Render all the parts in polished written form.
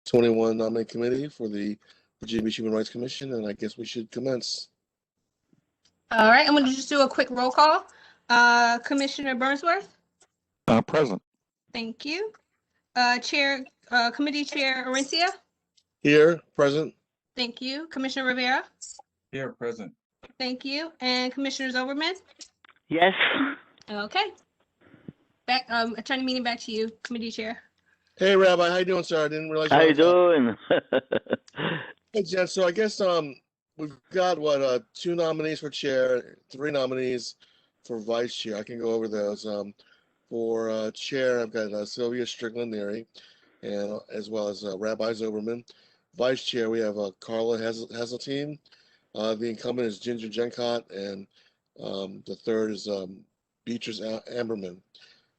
21 nominating committee for the Virginia Beach Human Rights Commission, and I guess we should commence. All right, I'm going to just do a quick roll call. Commissioner Burnsworth? Present. Thank you. Committee Chair Orencia? Here, present. Thank you. Commissioner Rivera? Here, present. Thank you. And Commissioner Zoberman? Yes. Okay. Back. I turn the meeting back to you, Committee Chair. Hey, Rabbi, how you doing, sir? I didn't realize. How you doing? Hey, Jen. So I guess we've got what 2 nominees for chair, 3 nominees for vice chair. I can go over those. For chair, I've got Sylvia Strickland-Neary, and as well as Rabbi Zoberman. Vice chair, we have Carla Hazeltine. The incumbent is Ginger Jencott, and the third is Beatrice Amberman.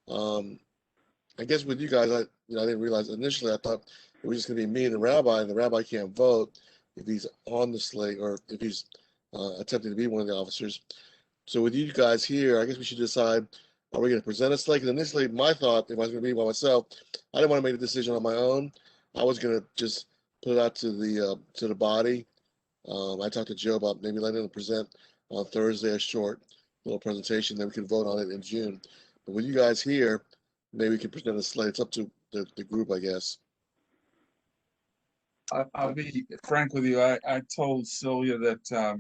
I guess with you guys, I didn't realize initially. I thought it was just going to be me and the rabbi can't vote if he's on the slate or if he's attempting to be one of the officers. So with you guys here, I guess we should decide: are we going to present a slate? Because initially, my thought, if I was going to be by myself, I didn't want to make a decision on my own. I was going to just put it out to the body. I talked to Joe about maybe letting them present on Thursday a short little presentation, then we can vote on it in June. But with you guys here, maybe we can present a slate. It's up to the group, I guess. I'll be frank with you. I told Sylvia that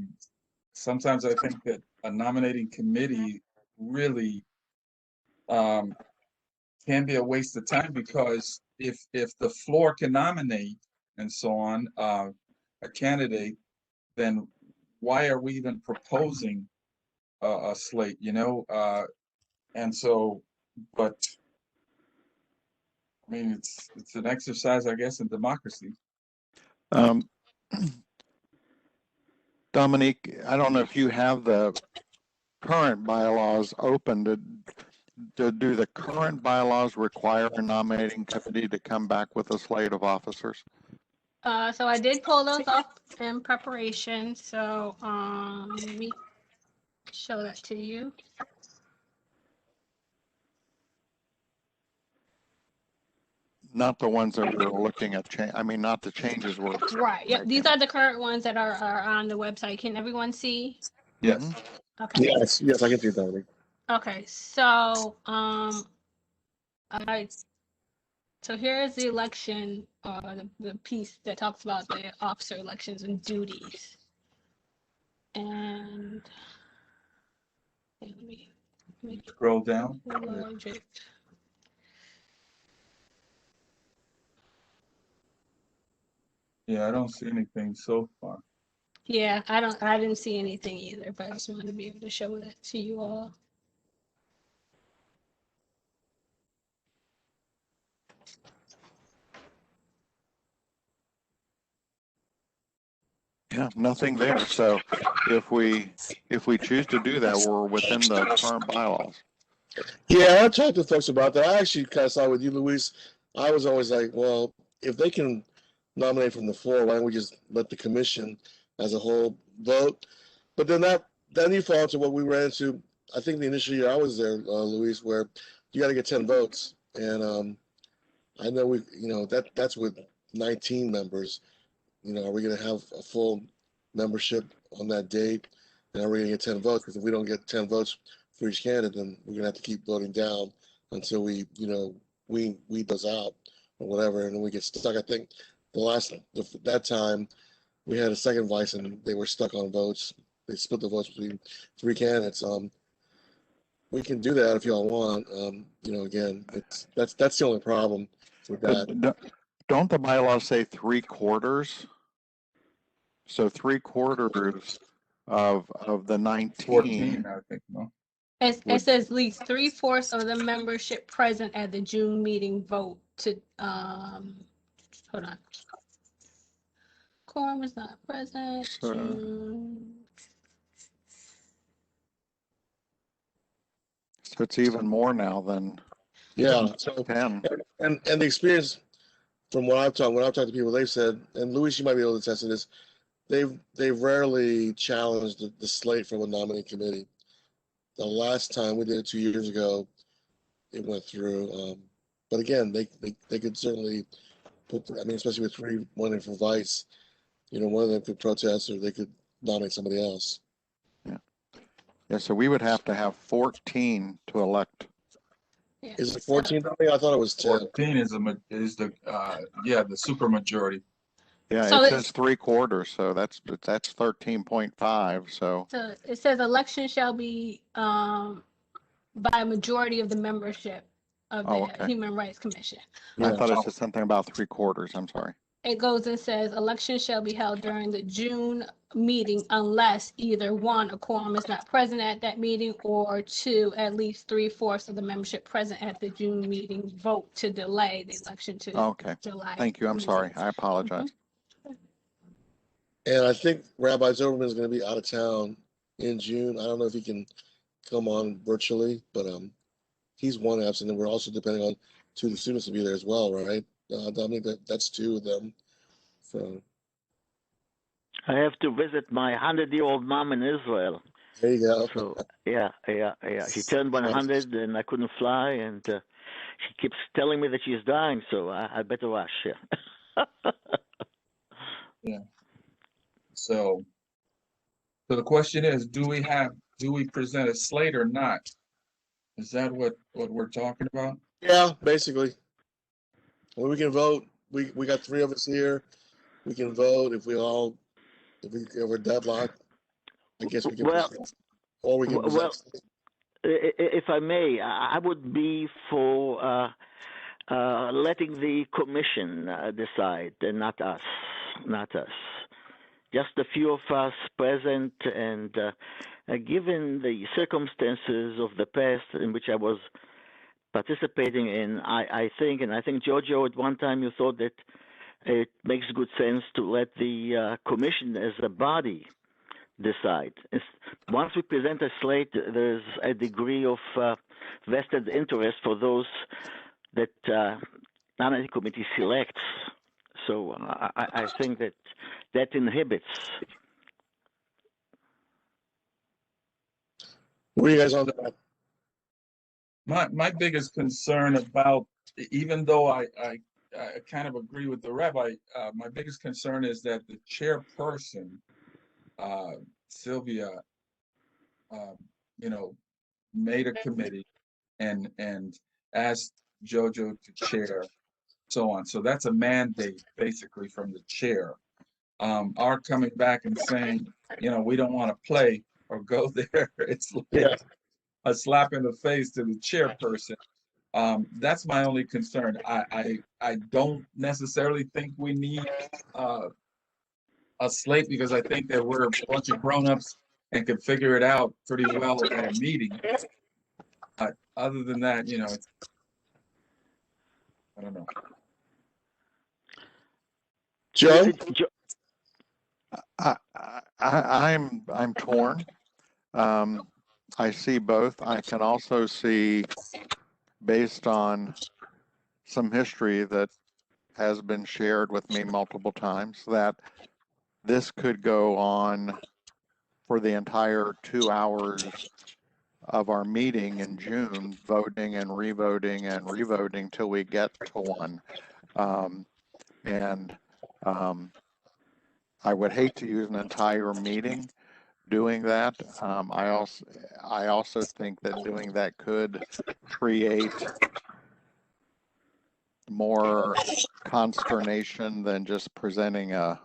sometimes I think that a nominating committee really can be a waste of time, because if the floor can nominate and so on a candidate, then why are we even proposing a slate, and so, but I mean, it's an exercise, I guess, in democracy. Dominique, I don't know if you have the current bylaws open. Do the current bylaws require a nominating committee to come back with a slate of officers? So I did pull those up in preparation. So let me show that to you. Not the ones that we're looking at. Not the changes we're. Right. Yep. These are the current ones that are on the website. Can everyone see? Yes. Mm-hmm. Okay. Yes, I can see that. Okay. So so here is the election, the piece that talks about the officer elections and duties. And let me Scroll down. Yeah, I don't see anything so far. Yeah, I didn't see anything either, but I just wanted to be able to show that to you all. Yeah, nothing there. So if we choose to do that, we're within the current bylaws. Yeah, I talked to folks about that. I actually kind of saw with you, Luis. I was always like, well, if they can nominate from the floor, why don't we just let the commission as a whole vote? But then you fall into what we ran into. I think the initial year I was there, Luis, where you got to get 10 votes, and I know that's with 19 members. Are we going to have a full membership on that date? And are we going to get 10 votes? Because if we don't get 10 votes for each candidate, then we're going to have to keep voting down until we weed those out or whatever, and then we get stuck. I think that time we had a second vice, and they were stuck on votes. They split the votes between 3 candidates. We can do that if y'all want. Again, that's the only problem with that. Don't the bylaws say 3/4? So 3/4 of the 19. 14, I think. No. It says at least 3/4 of the membership present at the June meeting vote to hold on. Quorum is not present. So it's even more now than. Yeah. So 10. And the experience from when I've talked to people, they've said, and Luis, you might be able to attest to this, they've rarely challenged the slate from a nominating committee. The last time we did it 2 years ago, it went through. But again, they could certainly I mean, especially with 3 running for vice, one of them could protest or they could nominate somebody else. Yeah, so we would have to have 14 to elect. Yeah, Is it so- 14? I thought it was 10. 14 is the super majority. Yeah, So it it's- says 3/4, so that's 13.5. So So it says election shall be by a majority of the membership of the okay. Human Rights Commission. I Yeah. thought it said something about 3/4. I'm sorry. It goes and says election shall be held during the June meeting unless either 1, a quorum is not present at that meeting, or 2, at least 3/4 of the membership present at the June meeting vote to delay the election to Okay, July. thank you. I'm sorry. I apologize. And I think Rabbi Zilberman is going to be out of town in June. I don't know if he can come on virtually, but he's one absent, and we're also depending on 2 of the students to be there as well, right? Dominique, that's 2 of them. So I have to visit my 100-year-old mom in Israel. there you go. So yeah. She turned 100 and I couldn't fly, and she keeps telling me that she's dying. So I better rush. Yeah. So the question is, do we present a slate or not? Is that what we're talking about? Yeah, basically. Well, we can vote. We got 3 of us here. We can vote if we're deadlocked. I guess we can. Well, or we can well, present. if I may, I would be for letting the commission decide, and not us. Just a few of us present, and given the circumstances of the past in which I was participating in, I think Giorgio, at one time you thought that it makes good sense to let the commission as a body decide. Once we present a slate, there's a degree of vested interest for those that nominating committee selects. So I think that inhibits. What are you guys on that? My biggest concern about, even though I kind of agree with the rabbi, my biggest concern is that the chairperson, Sylvia, made a committee and asked Jojo to chair, so on. So that's a mandate basically from the chair. Our coming back and saying, we don't want to play or go there, it's like a slap in the face to the chairperson. That's my only concern. I don't necessarily think we need a slate, because I think that we're a bunch of grown-ups and can figure it out pretty well at a meeting. Other than that, I don't know. Joe? I'm torn. I see both. I can also see, based on some history that has been shared with me multiple times, that this could go on for the entire 2 hours of our meeting in June, voting and revoting till we get to one. I would hate to use an entire meeting doing that. I also think that doing that could create more consternation than just presenting a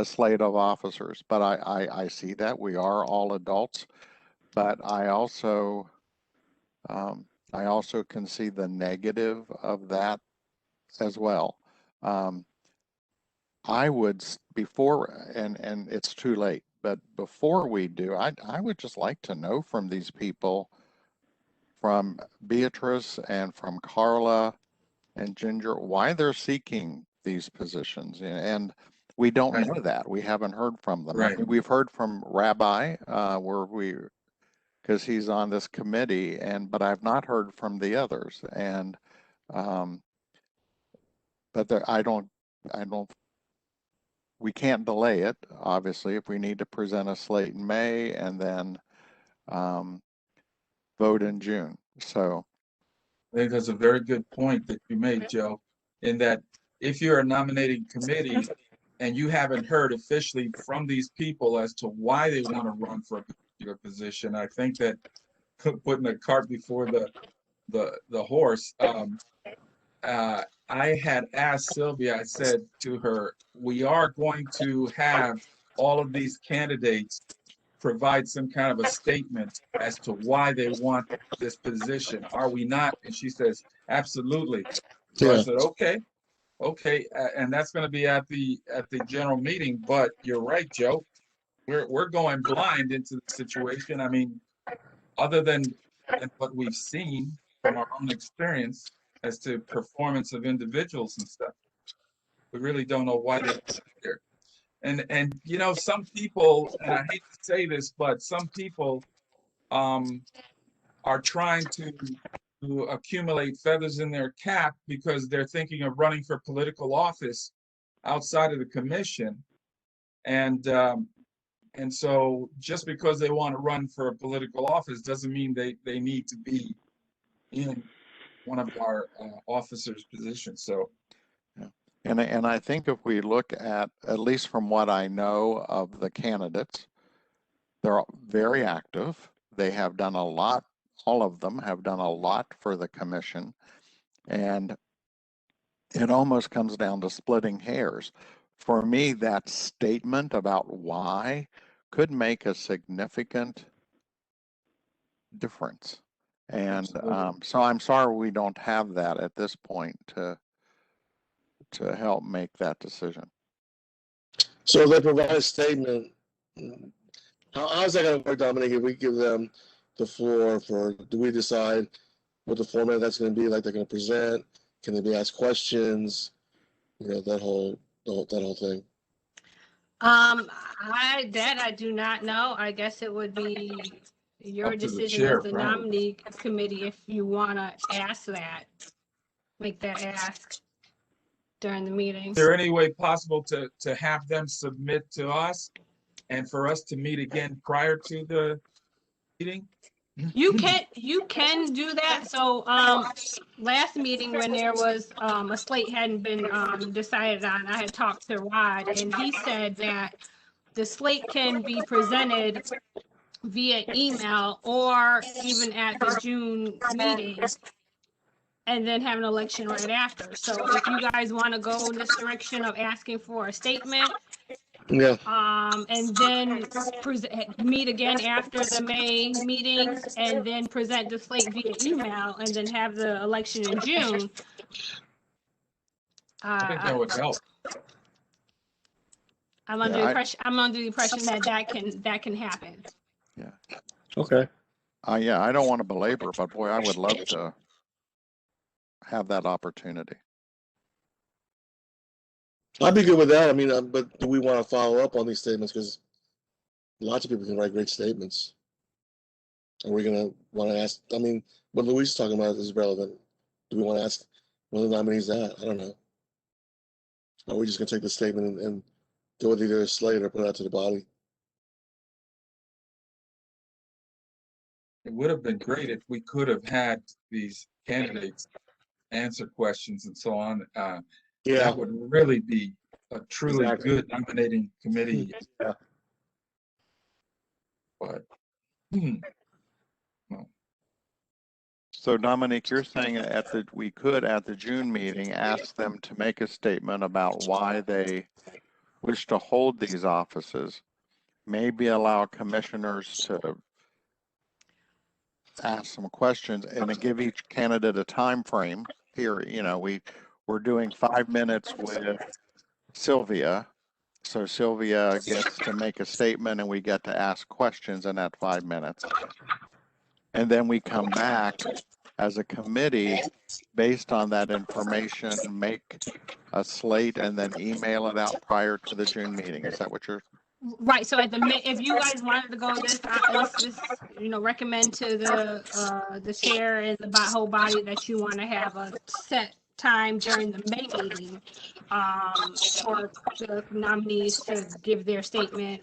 slate of officers. But I see that we are all adults, but I also can see the negative of that as well. I would, before, and it's too late, but before we do, I would just like to know from these people, from Beatrice and from Carla and Ginger, why they're seeking these positions. And we don't know that. We haven't heard from them. Right. I mean, we've heard from Rabbi, because he's on this committee, but I've not heard from the others. And, but I don't, we can't delay it, obviously, if we need to present a slate in May and then vote in June. So I think that's a very good point that you made, Joe, in that if you're a nominating committee and you haven't heard officially from these people as to why they want to run for a particular position, I think that putting the cart before the horse. I had asked Sylvia, I said to her, we are going to have all of these candidates provide some kind of a statement as to why they want this position. Are we not? And she says, absolutely. So I said, okay. And that's going to be at the general meeting. But you're right, Joe. We're going blind into the situation. I mean, other than what we've seen from our own experience as to performance of individuals and stuff, we really don't know why they're here. And you know, some people, and I hate to say this, but some people are trying to accumulate feathers in their cap because they're thinking of running for political office outside of the commission. And so just because they want to run for a political office doesn't mean they need to be in one of our officers' positions. So, yeah. And I think if we look at least from what I know of the candidates, they're very active. They have done a lot. All of them have done a lot for the commission, and it almost comes down to splitting hairs. For me, that statement about why could make a significant difference. And so I'm sorry we don't have that at this point to help make that decision. So if they provide a statement, how's that going to work, Dominique? If we give them the floor do we decide what the format that's going to be? Like they're going to present? Can they be asked questions? You know, that whole thing. I do not know. I guess it would be your decision as the nominee committee if you want to make that ask during the meeting. Is there any way possible to have them submit to us and for us to meet again prior to the meeting? You can do that. So last meeting when there was a slate hadn't been decided on, I had talked to Rod and he said that the slate can be presented via email or even at the June meeting and then have an election right after. So if you guys want to go in this direction of asking for a statement, yeah, and then meet again after the May meetings and then present the slate via email and then have the election in June. I think that would help. I'm under the impression that can happen. Yeah. Okay. Yeah, I don't want to belabor, but boy, I would love to have that opportunity. I'd be good with that. I mean, but do we want to follow up on these statements? Because lots of people can write great statements. Are we going to want to ask? I mean, what Louise is talking about is relevant. Do we want to ask one of the nominees that? I don't know. Are we just going to take the statement and go with either a slate or put it out to the body? It would have been great if we could have had these candidates answer questions and so on. Yeah, that would really be a truly good nominating committee. Yeah. But So Dominique, you're saying we could at the June meeting ask them to make a statement about why they wish to hold these offices, maybe allow commissioners to ask some questions and then give each candidate a time frame here. You know, we're doing 5 minutes with Sylvia. So Sylvia gets to make a statement and we get to ask questions in that 5 minutes. And then we come back as a committee based on that information, make a slate and then email it out prior to the June meeting. Is that what you're? Right. So if you guys wanted to go this, recommend to the chair and the whole body that you want to have a set time during the May meeting for the nominees to give their statement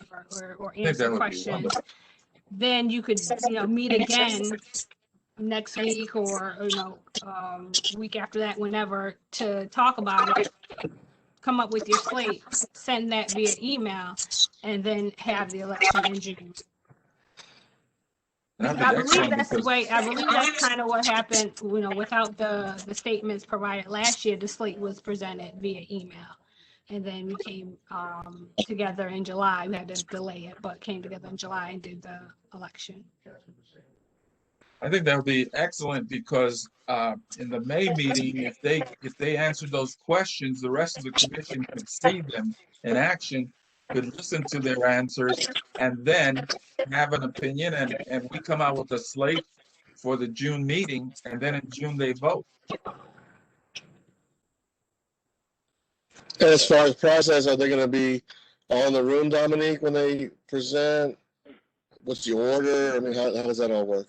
or answer questions. Then you could meet again next week or week after that, whenever, to talk about it, come up with your slate, send that via email, and then have the election in June. That'd be I believe excellent that's the because way, I believe that's kind of what happened, without the statements provided last year, the slate was presented via email. And then we came together in July. We had to delay it, but came together in July and did the election. I think that would be excellent because in the May meeting, if they answered those questions, the rest of the commission could see them in action, could listen to their answers, and then have an opinion, and we come out with a slate for the June meeting, and then in June they vote. And as far as process, are they going to be all in the room, Dominique, when they present? What's the order? I mean, how does that all work?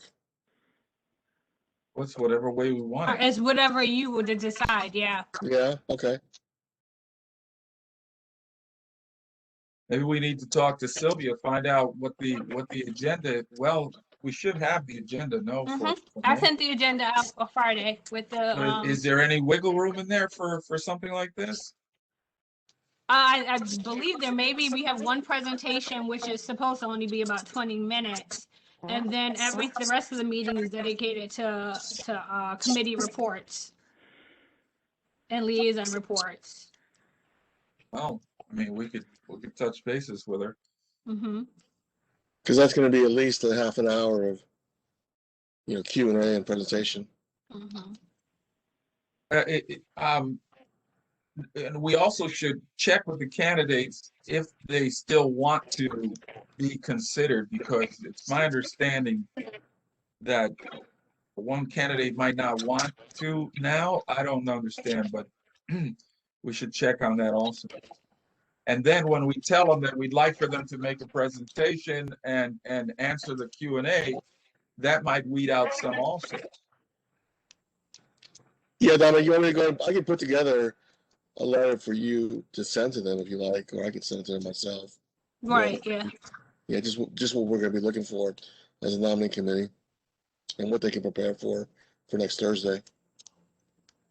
What's whatever way we want it. It's whatever you would decide, yeah. Yeah, okay. Maybe we need to talk to Sylvia, find out what the agenda. Well, we should have the agenda. No, for I May. sent the agenda out on Friday with the. So is there any wiggle room in there for something like this? I believe there maybe we have one presentation which is supposed to only be about 20 minutes, and then the rest of the meeting is dedicated to committee reports and liaison reports. Oh, I mean, we could touch bases with her. Mm-hmm. Because that's going to be at least a half an hour of, Q&A and presentation. Mm-hmm. And we also should check with the candidates if they still want to be considered, because it's my understanding that one candidate might not want to now. I don't understand, but we should check on that also. And then when we tell them that we'd like for them to make a presentation and answer the Q&A, that might weed out some also. Yeah, Donna, you want me to go? I can put together a letter for you to send to them if you like, or I can send it to them myself. Right, yeah. Yeah, just what we're going to be looking for as a nominating committee and what they can prepare for next Thursday.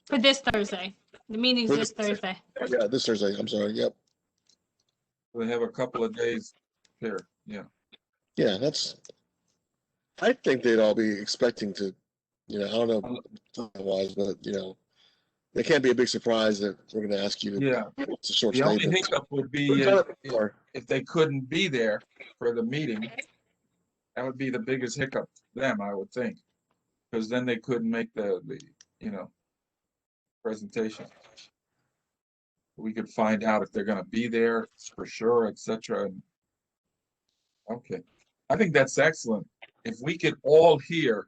For this Thursday. The meeting's this Thursday. Yeah, this Thursday. I'm sorry. Yep. We have a couple of days here. Yeah. Yeah, I think they'd all be expecting to, I don't know wise, but it can't be a big surprise that we're going to ask you to. Yeah. It's a short The only statement. hiccup would be if they couldn't be there for the meeting. That would be the biggest hiccup for them, I would think, because then they couldn't make the presentation. We could find out if they're going to be there for sure, etc. Okay, I think that's excellent. If we could all hear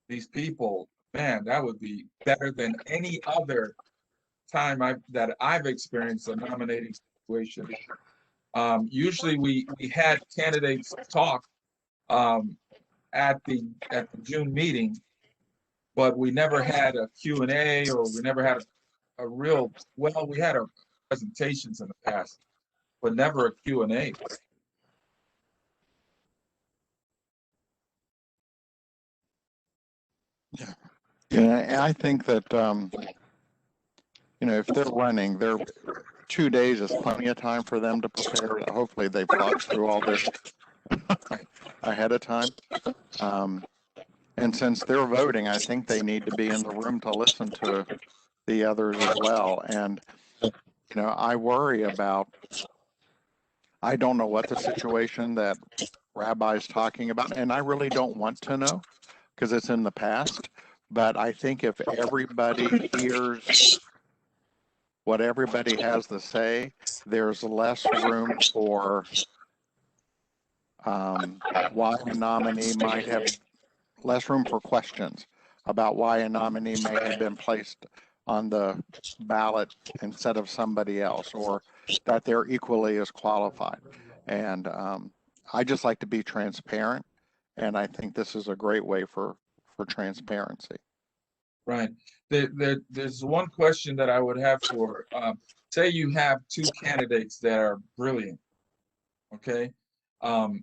these people, man, that would be better than any other time that I've experienced a nominating situation. Usually we had candidates talk at the June meeting, but we never had a Q&A, or we never had a real, well, we had our presentations in the past, but never a Q&A. Yeah, I think that, if they're running, 2 days is plenty of time for them to prepare. Hopefully they've thought through all this ahead of time. And since they're voting, I think they need to be in the room to listen to the others as well. And, I worry about, I don't know what the situation that Rabbi's talking about, and I really don't want to know because it's in the past. But I think if everybody hears what everybody has to say, there's less room for why a nominee might have less room for questions about why a nominee may have been placed on the ballot instead of somebody else, or that they're equally as qualified. And I just like to be transparent, and I think this is a great way for transparency. Right. There's one question that I would have for, say you have two candidates that are brilliant, okay? Can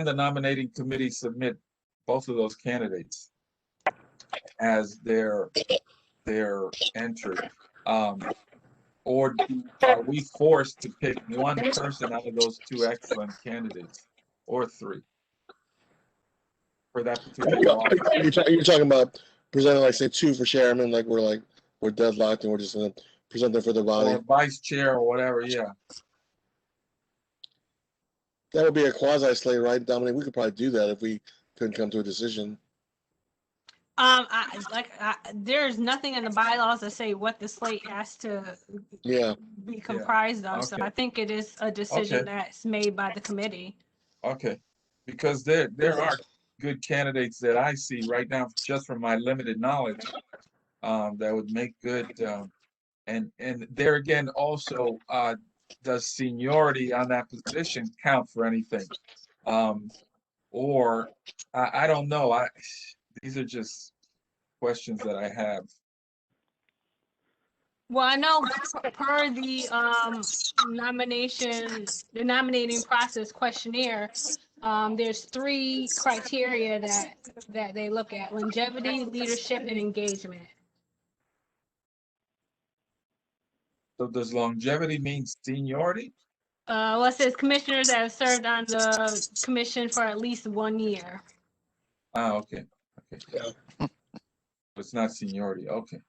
the nominating committee submit both of those candidates as their entry? Or are we forced to pick one person out of those two excellent candidates, or three, for that particular office? You're talking about presenting, like, say, two for chairman, like we're deadlocked and we're just gonna present them for the body. Or vice chair or whatever, yeah. That would be a quasi slate, right, Dominique? We could probably do that if we couldn't come to a decision. There's nothing in the bylaws that say what the slate has to Yeah. be comprised of. So Okay. I think it is a decision Okay. that's made by the committee. Okay, because there are good candidates that I see right now, just from my limited knowledge, that would make good, and there again, also, does seniority on that position count for anything? Or I don't know. These are just questions that I have. Well, I know per the nominating process questionnaire, there's 3 criteria that they look at: longevity, leadership, and engagement. So does longevity mean seniority? Well, it says commissioners that have served on the commission for at least 1 year. Okay. Yeah. It's not seniority. Okay.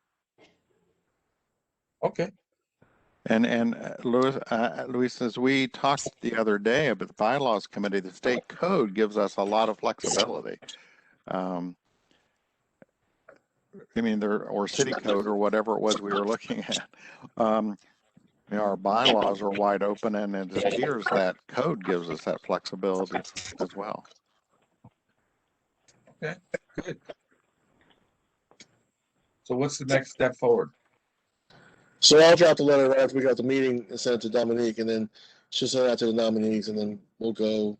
And Luis, as we talked the other day about the bylaws committee, the state code gives us a lot of flexibility. I mean, or city code or whatever it was we were looking at. Our bylaws are wide open, and it appears that code gives us that flexibility as well. Okay, good. So what's the next step forward? So I'll drop the letter right after we got the meeting and send it to Dominique, and then she'll send it out to the nominees, and then we'll go.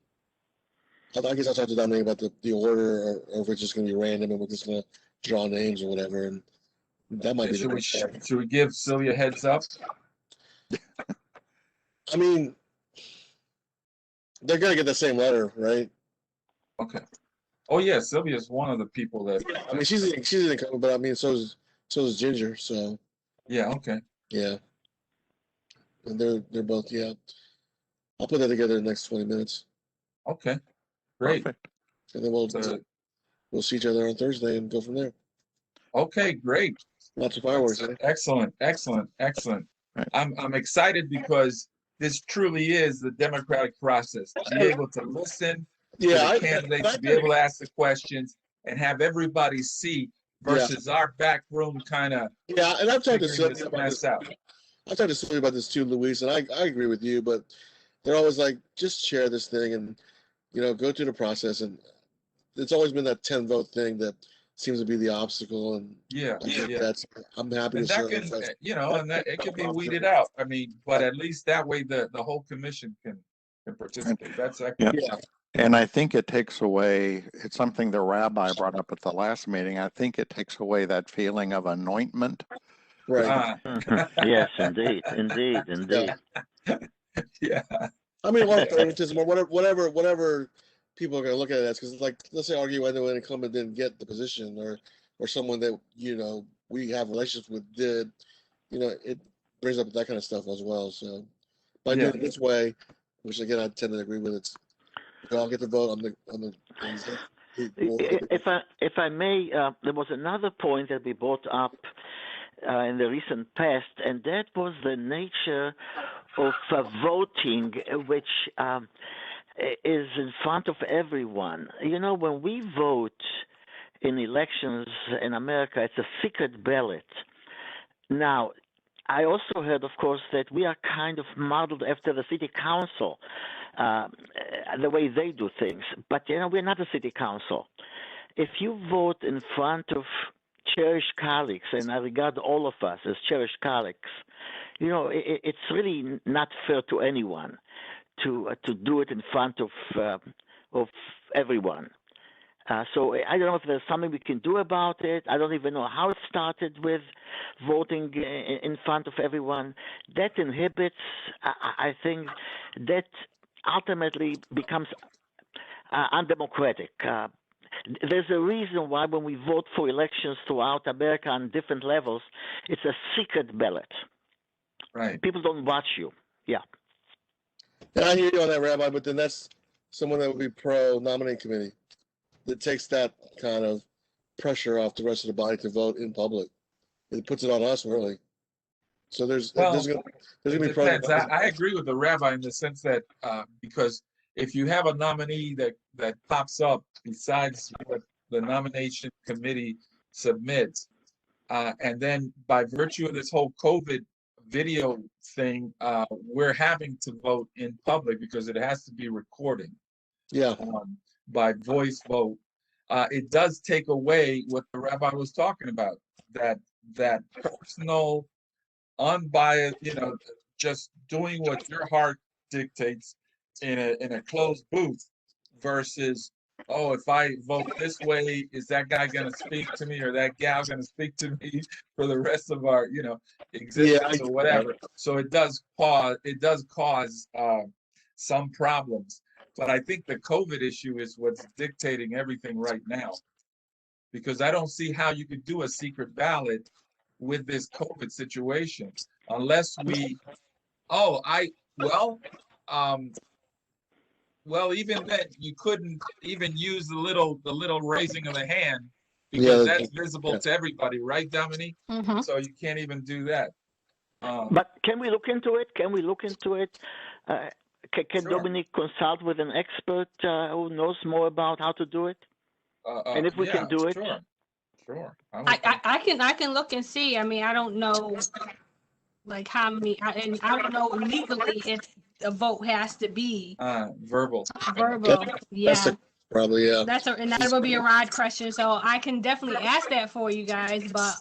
I guess I'll talk to Dominique about the order, or if it's just going to be random and we're just going to draw names or whatever. And that might be. Should we give Sylvia a heads up? I mean, they're going to get the same letter, right? Okay. Oh yeah, Sylvia's one of the people that. I mean, she's in the cover, but I mean, so is Ginger. So. Yeah. Okay. Yeah. And they're both, yeah. I'll put that together in the next 20 minutes. Okay. Great. Perfect. And then we'll see each other on Thursday and go from there. Okay, great. Lots of fireworks. Excellent. Right. I'm excited because this truly is the democratic process. To be able to listen to the candidates, to be able to ask the questions, and have everybody see versus our backroom kind of. Yeah, and I've talked to figuring Sylvia this about mess this. out. I've talked to Sylvia about this too, Luis, and I agree with you, but they're always like, just share this thing and, go through the process. And it's always been that 10-vote thing that seems to be the obstacle. And Yeah. I'm happy And to that serve. can, and that it can be weeded out. I mean, but at least that way the whole commission can participate. That's excellent. Yeah. And I think it takes away, it's something the rabbi brought up at the last meeting. I think it takes away that feeling of anointment. Right. Yes, indeed. Yeah. I mean, or favoritism or whatever people are going to look at it as, because, like, let's say arguendo an incumbent didn't get the position, or someone that we have relationships with did, it brings up that kind of stuff as well. So by doing it this way, which again I tend to agree with, it's we all get to vote on the. If I may, there was another point that we brought up in the recent past, and that was the nature of voting, which is in front of everyone. When we vote in elections in America, it's a secret ballot. Now, I also heard, of course, that we are kind of modeled after the city council, the way they do things. But, we're not a city council. If you vote in front of cherished colleagues, and I regard all of us as cherished colleagues, it's really not fair to anyone to do it in front of everyone. So I don't know if there's something we can do about it. I don't even know how it started with voting in front of everyone. That inhibits, I think, that ultimately becomes undemocratic. There's a reason why when we vote for elections throughout America on different levels, it's a secret ballot. Right. People don't watch you. Yeah. Yeah, I hear you on that, Rabbi, but then that's someone that would be pro nominating committee that takes that kind of pressure off the rest of the body to vote in public. It puts it on us, really. So there's Well, gonna it be pros and depends. cons. I agree with the rabbi in the sense that because if you have a nominee that pops up besides what the nomination committee submits, and then by virtue of this whole COVID video thing, we're having to vote in public because it has to be recorded Yeah, by voice vote. It does take away what the rabbi was talking about, that personal, unbiased, just doing what your heart dictates in a closed booth versus, oh, if I vote this way, is that guy going to speak to me or that gal going to speak to me for the rest of our, existence or whatever. So it does cause some problems. But I think the COVID issue is what's dictating everything right now, because I don't see how you could do a secret ballot with this COVID situation unless we, even then you couldn't even use the little raising of the hand because that's visible to everybody, right, Dominique? Mhm. So you can't even do that. But can we look into it? Can Sure. Dominique consult with an expert who knows more about how to do it? And if we can do it, sure. I can look and see. I mean, I don't know like how many, and I don't know legally if a vote has to be verbal. Yeah. probably, yeah. And that will be a Rod question. So I can definitely ask that for you guys, but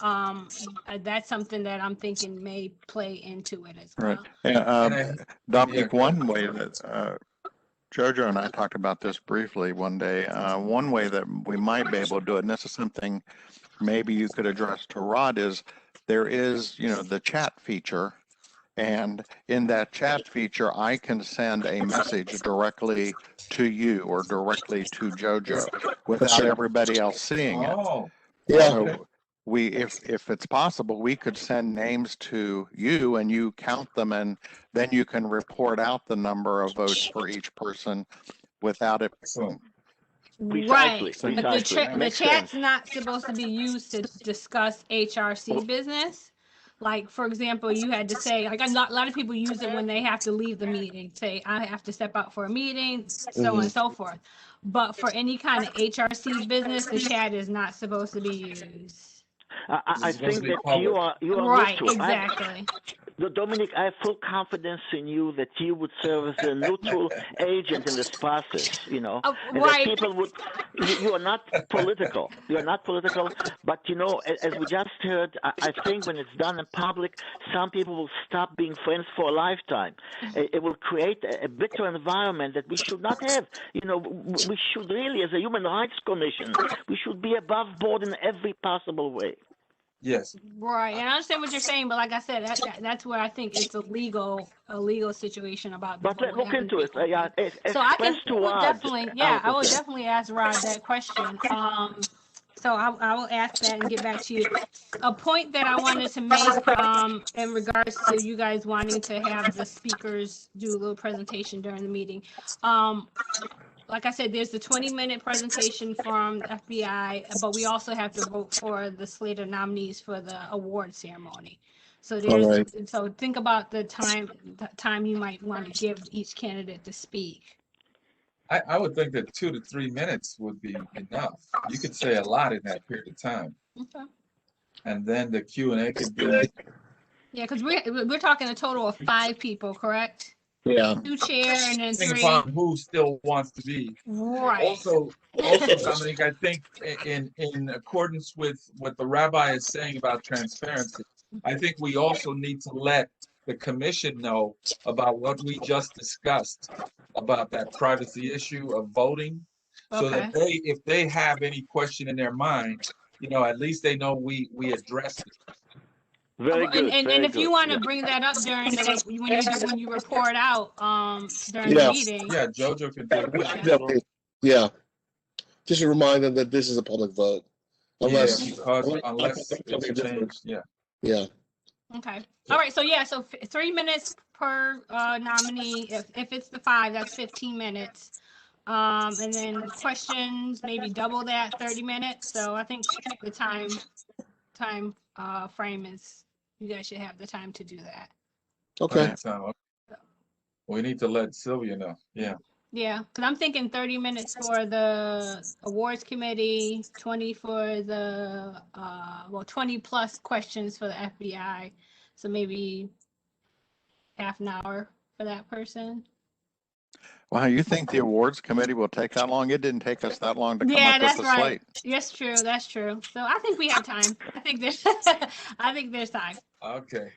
that's something that I'm thinking may play into it as well. Right. Dominique, one way that Jojo and I talked about this briefly one day. One way that we might be able to do it, and this is something maybe you could address to Rod, is there is, the chat feature. And in that chat feature, I can send a message directly to you or directly to Jojo without everybody else seeing it. Oh, Yeah. So if it's possible, we could send names to you and you count them, and then you can report out the number of votes for each person without it. excellent. Right. Precisely. But the Makes chat's sense. not supposed to be used to discuss HRC business. Like, for example, you had to say, like, a lot of people use it when they have to leave the meeting. Say, I have to step out for a meeting, so on and so forth. But for any kind of HRC business, the chat is not supposed to be used. I It's supposed to think be that public. you are Right, neutral. exactly. Dominique, I have full confidence in you that you would serve as a neutral agent in this process, and that Right. people would, you are not political. You are not political, but, as we just heard, I think when it's done in public, some people will stop being friends for a lifetime. It will create a bitter environment that we should not have. We should really, as a Human Rights Commission, we should be above board in every possible way. Yes. Right, and I understand what you're saying, but like I said, that's where I think it's a legal situation about. But let's look into it. So I can definitely, I will Okay. definitely ask Rod that question. So I will ask that and get back to you. A point that I wanted to make in regards to you guys wanting to have the speakers do a little presentation during the meeting. Like I said, there's the 20-minute presentation from FBI, but we also have to vote for the slate of nominees for the award ceremony. So so think about the time you might want to give each candidate to speak. I would think that 2 to 3 minutes would be enough. You could say a lot in that period of time. Okay. And then the Q&A could be. Yeah, because we're talking a total of 5 people, correct? Yeah. 2 chair and then 3. Upon who still wants to be. Right. Also, Dominique, I think in accordance with what the rabbi is saying about transparency, I think we also need to let the commission know about what we just discussed about that privacy issue of voting, so that if they have any question in their mind, at least they know we addressed it. Very good. And if you want to bring that up during when you report out during the meeting. Yeah, Jojo can do that. Yeah. just to remind them that this is a public vote. Unless, Yeah, because unless- unless something it's different. changed, yeah. Yeah, Okay. All right. So yeah. So 3 minutes per nominee. If it's the 5, that's 15 minutes. And then questions, maybe double that, 30 minutes. So I think the time frame is, you guys should have the time to do that. okay. So, we need to let Sylvia know, yeah. Yeah, because I'm thinking 30 minutes for the awards committee, 20 for the 20 plus questions for the FBI. So maybe half an hour for that person. Wow, you think the awards committee will take that long? It didn't take us that long to come Yeah, up with that's the right. slate. Yes, true. That's true. So I think we have time. I think there's time. Okay,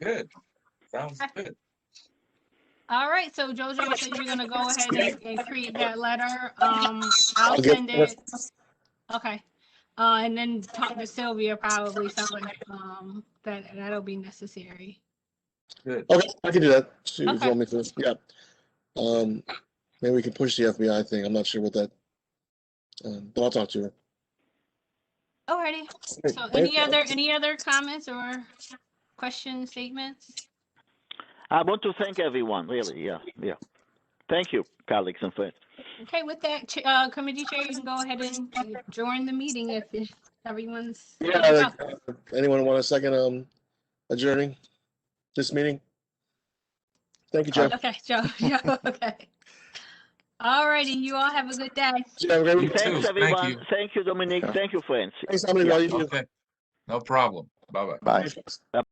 good. Sounds good. All right, so Jojo, you said you're gonna go ahead and create that letter. I'll get- send it. Okay. And then talk to Sylvia probably, sounds like, that'll be necessary. Good. Okay, I can do that. See if you Okay. want me to, yeah. Maybe we can push the FBI thing. I'm not sure what that, but I'll talk to her. Alrighty. So any other comments or questions, statements? I want to thank everyone, really. Yeah. Thank you, colleagues and friends. Okay, with that, committee chair, you can go ahead and join the meeting if everyone's. Yeah, anyone want a second, adjourning this meeting? Thank you, Jeff. Okay, Joe, okay. Alrighty, you all have a good day. Yeah, have a great week. too. Thanks, Thank everyone. you. Thank you, Dominique. Thank you, friends. Thanks, Dominique. Yeah. All you do. Okay, no problem. Bye-bye. Bye.